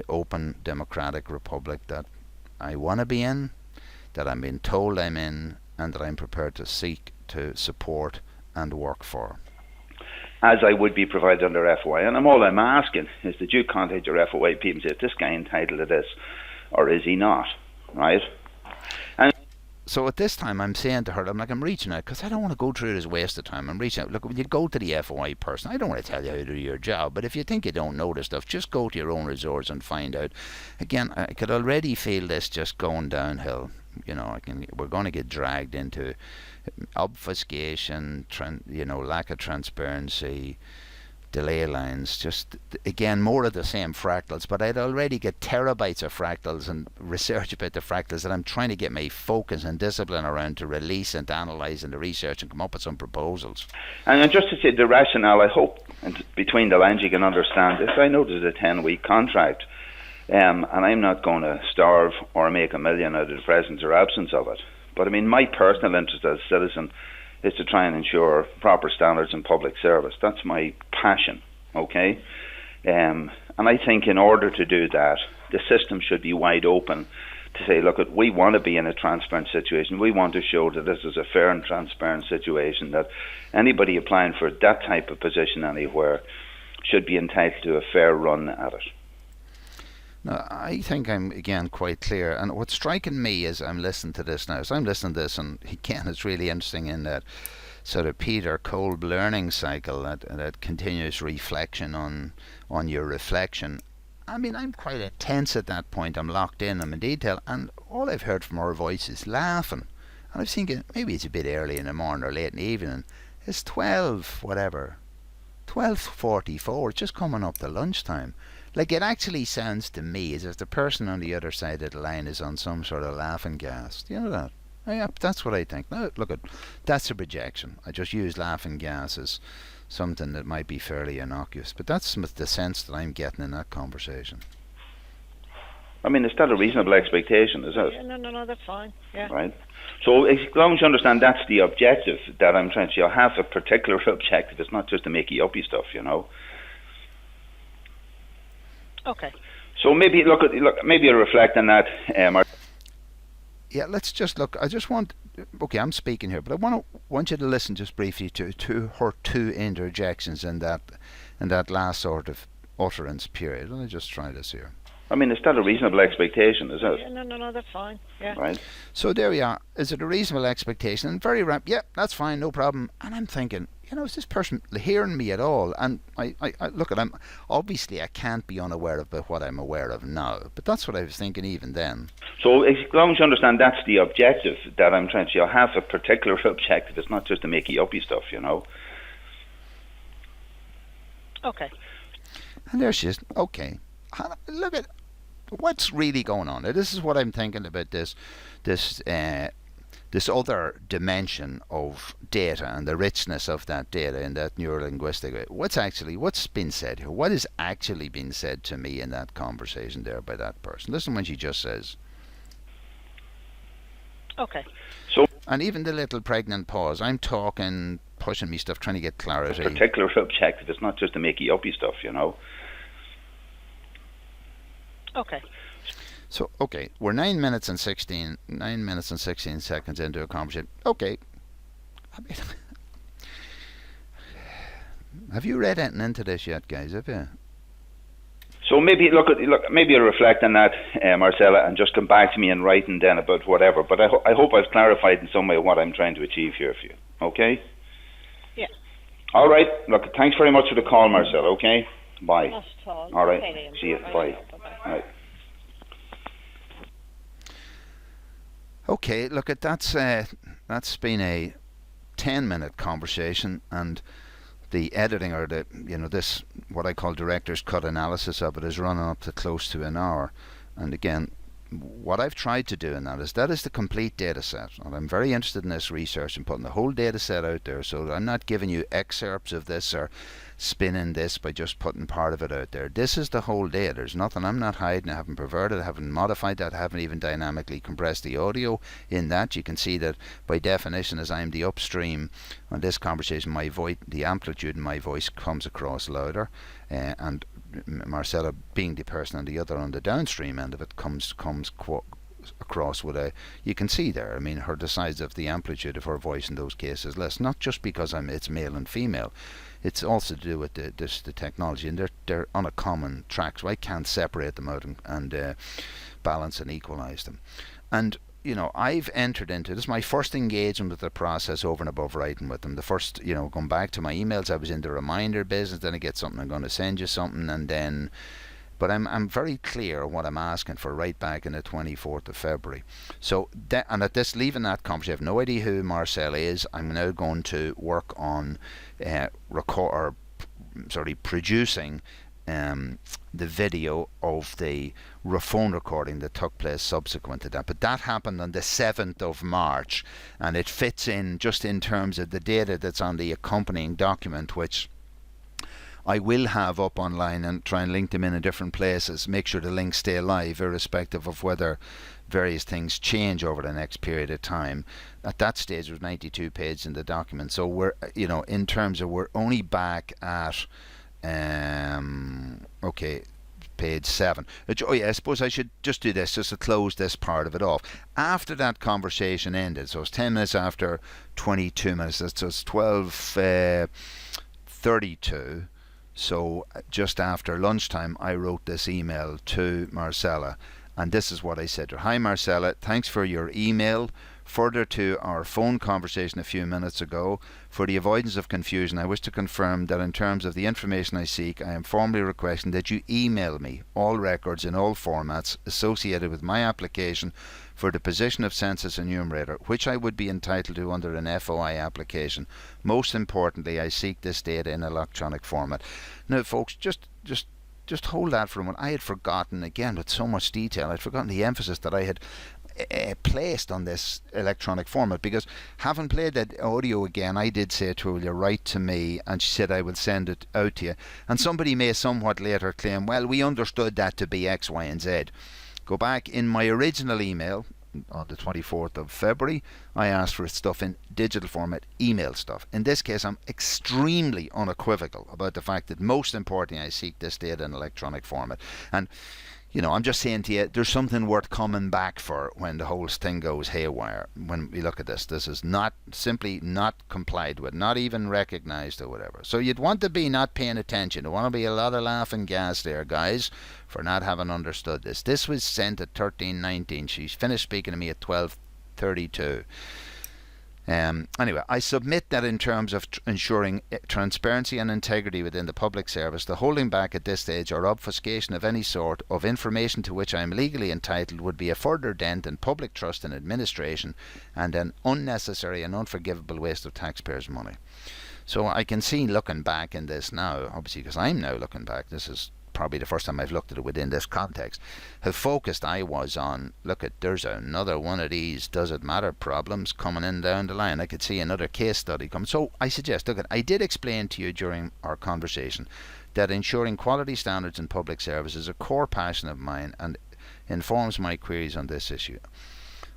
open democratic republic that I want to be in, that I'm being told I'm in, and that I'm prepared to seek to support and work for. As I would be provided under FOI, and all I'm asking is that you contact your FOI people and say, is this guy entitled to this, or is he not, right? And so at this time, I'm saying to her, I'm reaching out, because I don't want to go through this waste of time. I'm reaching out. Look, when you go to the FOI person, I don't want to tell you how to do your job, but if you think you don't know the stuff, just go to your own resource and find out. Again, I could already feel this just going downhill. We're going to get dragged into obfuscation, lack of transparency, delay lines, just again more of the same fractals. But I'd already get terabytes of fractals and research about the fractals that I'm trying to get my focus and discipline around to release and to analyse and to research and come up with some proposals. And just to say the rationale, I hope, and between the lines you can understand this. I know there's a 10-week contract. And I'm not going to starve or make $1 million out of the presence or absence of it. But I mean, my personal interest as a citizen is to try and ensure proper standards in public service. That's my passion, okay? And I think in order to do that, the system should be wide open to say, look, we want to be in a transparent situation. We want to show that this is a fair and transparent situation, that anybody applying for that type of position anywhere should be entitled to a fair run at it. Now, I think I'm, again, quite clear. And what's striking me is I'm listening to this now. So I'm listening to this, and again, it's really interesting in that sort of Peter Kolb learning cycle, that continuous reflection on your reflection. I mean, I'm quite intense at that point. I'm locked in, I'm in detail, and all I've heard from her voice is laughing. And I was thinking, maybe it's a bit early in the morning or late in the evening. It's 12:44, just coming up to lunchtime. Like, it actually sounds to me as if the person on the other side of the line is on some sort of laughing gas. Do you know that? Yeah, that's what I think. Now, look, that's a projection. I just use laughing gas as something that might be fairly innocuous. But that's the sense that I'm getting in that conversation. I mean, is that a reasonable expectation, is it? Yeah, no, that's fine. Yeah. Right. So as long as you understand that's the objective that I'm trying to, you'll have a particular objective. It's not just to make yuppie stuff, Okay. So maybe maybe you'll reflect on that. Yeah, let's just look. I just want. Okay, I'm speaking here, but I want you to listen just briefly to her two interjections in that last sort of utterance period. Let me just try this here. I mean, is that a reasonable expectation, is it? Yeah, no, that's fine. Yeah. Right. So there we are. Is it a reasonable expectation? And very rapid. Yeah, that's fine, no problem. And I'm thinking, is this person hearing me at all? And I look at him. Obviously, I can't be unaware of what I'm aware of now. But that's what I was thinking even then. So as long as you understand that's the objective that I'm trying to, you'll have a particular objective. It's not just to make yuppie stuff, Okay. And there she is. Okay. Look at what's really going on. Now, this is what I'm thinking about this other dimension of data and the richness of that data in that neurolinguistic. What's been said here? What is actually being said to me in that conversation there by that person? Listen when she just says. Okay. So, and even the little pregnant pause. I'm talking, pushing me stuff, trying to get clarity. A particular objective. It's not just to make yuppie stuff, Okay. So, okay, we're 9 minutes and 16 seconds into a conversation. Okay. I mean, have you read anything into this yet, guys? Have you? So maybe maybe you'll reflect on that, Marcella, and just come back to me in writing then about whatever. But I hope I've clarified in some way what I'm trying to achieve here for you. Okay? Yeah. All right. Look, thanks very much for the call, Marcella. Okay? Bye. Not at all. All right. Okay, see you. Bye. All right. Okay, look, that's been a 10-minute conversation, and the editing or this what I call director's cut analysis of it is running up to close to an hour. And again, what I've tried to do in that is the complete data set, and I'm very interested in this research and putting the whole data set out there, so I'm not giving you excerpts of this or spinning this by just putting part of it out there. This is the whole data. There's nothing I'm not hiding. I haven't perverted, I haven't modified that, I haven't even dynamically compressed the audio in that. You can see that by definition, as I'm the upstream on this conversation, my voice, the amplitude in my voice comes across louder, and Marcella, being the person on the other, on the downstream end of it, comes across with a, you can see there, I mean, the size of the amplitude of her voice in those cases less, not just because it's male and female, it's also to do with the technology, and they're on a common track, so I can't separate them out and balance and equalize them. And I've entered into this, my first engagement with the process over and above writing with them. The first, going back to my emails, I was in the reminder business. Then I get something, I'm going to send you something, and then, but I'm very clear what I'm asking for right back in the 24th of February. So, and at this, leaving that conversation, I have no idea who Marcella is. I'm now going to work on producing the video of the phone recording that took place subsequent to that. But that happened on the 7th of March, and it fits in just in terms of the data that's on the accompanying document, which I will have up online and try and link them in different places, make sure the links stay alive irrespective of whether various things change over the next period of time. At that stage there was 92 pages in the document, so we're, in terms of, we're only back at page 7. I suppose I should just do this just to close this part of it off. After that conversation ended, so it's 10 minutes after 22 minutes, so it's 12:32. So just after lunchtime, I wrote this email to Marcella, and this is what I said to her. Hi Marcella, thanks for your email. Further to our phone conversation a few minutes ago, for the avoidance of confusion, I wish to confirm that in terms of the information I seek, I am formally requesting that you email me all records in all formats associated with my application for the position of census enumerator, which I would be entitled to under an FOI application. Most importantly, I seek this data in electronic format. Now, folks, just hold that for a moment. I had forgotten, again, with so much detail, I'd forgotten the emphasis that I had placed on this electronic format, because having played that audio again, I did say to her, will you write to me, and she said I will send it out to you, and somebody may somewhat later claim, well, we understood that to be X, Y and Z. Go back in my original email on the 24th of February, I asked for stuff in digital format, email stuff. In this case, I'm extremely unequivocal about the fact that most importantly I seek this data in electronic format. And I'm just saying to you, there's something worth coming back for when the whole thing goes haywire. When we look at this is simply not complied with, not even recognised or whatever. So you'd want to be not paying attention. There want to be a lot of laughing gas there, guys, for not having understood this. This was sent at 13:19. She finished speaking to me at 12:32. Anyway, I submit that in terms of ensuring transparency and integrity within the public service, the holding back at this stage or obfuscation of any sort of information to which I am legally entitled would be a further dent in public trust in administration and an unnecessary and unforgivable waste of taxpayers' money. So I can see, looking back in this now, obviously because I'm now looking back, this is probably the first time I've looked at it within this context, how focused I was on, look at, there's another one of these does it matter problems coming in down the line. I could see another case study come. So I suggest, look, I did explain to you during our conversation that ensuring quality standards in public service is a core passion of mine and informs my queries on this issue.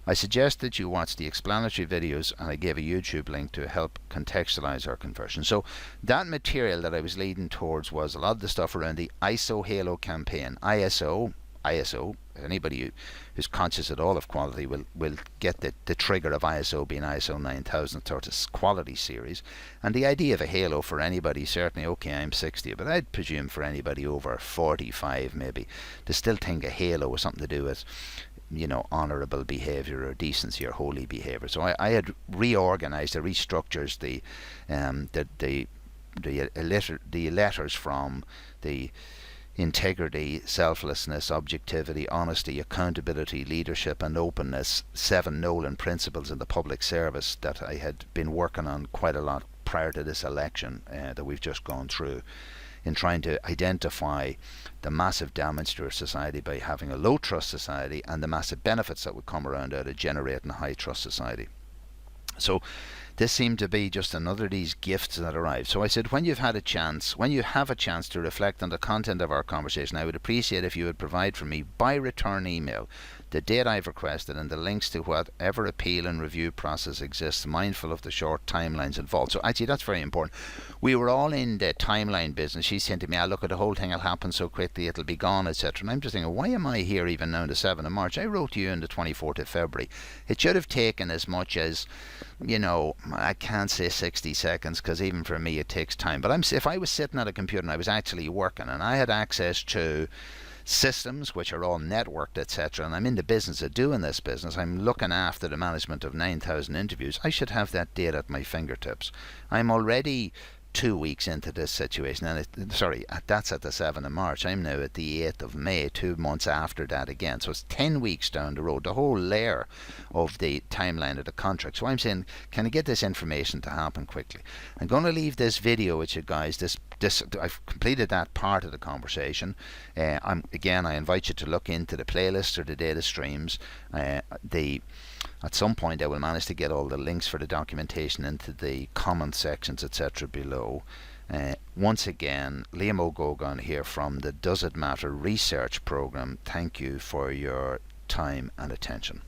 I suggest that you watch the explanatory videos, and I gave a YouTube link to help contextualize our conversion. So that material that I was leading towards was a lot of the stuff around the ISO Halo campaign. ISO, anybody who's conscious at all of quality will get the trigger of ISO being ISO 9000, sort of quality series. And the idea of a halo for anybody, certainly, okay, I'm 60, but I'd presume for anybody over 45 maybe, to still think a halo was something to do with honourable behaviour or decency or holy behaviour. So I had reorganised, restructured the letters from the integrity, selflessness, objectivity, honesty, accountability, leadership and openness, 7 Nolan principles in the public service that I had been working on quite a lot prior to this election that we've just gone through, in trying to identify the massive damage to our society by having a low trust society and the massive benefits that would come around out of generating a high trust society. So this seemed to be just another of these gifts that arrived. So I said, when you have a chance to reflect on the content of our conversation, I would appreciate if you would provide for me by return email the date I've requested and the links to whatever appeal and review process exists, mindful of the short timelines involved. So actually that's very important. We were all in the timeline business. She's saying to me, look at the whole thing will happen so quickly, it'll be gone, etc. And I'm just thinking, why am I here even now on the 7th of March? I wrote to you on the 24th of February. It should have taken as much as, I can't say 60 seconds because even for me it takes time. But if I was sitting at a computer and I was actually working and I had access to systems which are all networked, etc., and I'm in the business of doing this business, I'm looking after the management of 9,000 interviews, I should have that data at my fingertips. I'm already 2 weeks into this situation, and that's at the 7th of March. I'm now at the 8th of May, 2 months after that again. So it's 10 weeks down the road, the whole layer of the timeline of the contract. So I'm saying, can I get this information to happen quickly? I'm going to leave this video with you guys. I've completed that part of the conversation. I invite you to look into the playlist or the data streams. At some point I will manage to get all the links for the documentation into the comment sections, etc. below. Once again, Liam O'Gogan here from the Does It Matter research program. Thank you for your time and attention.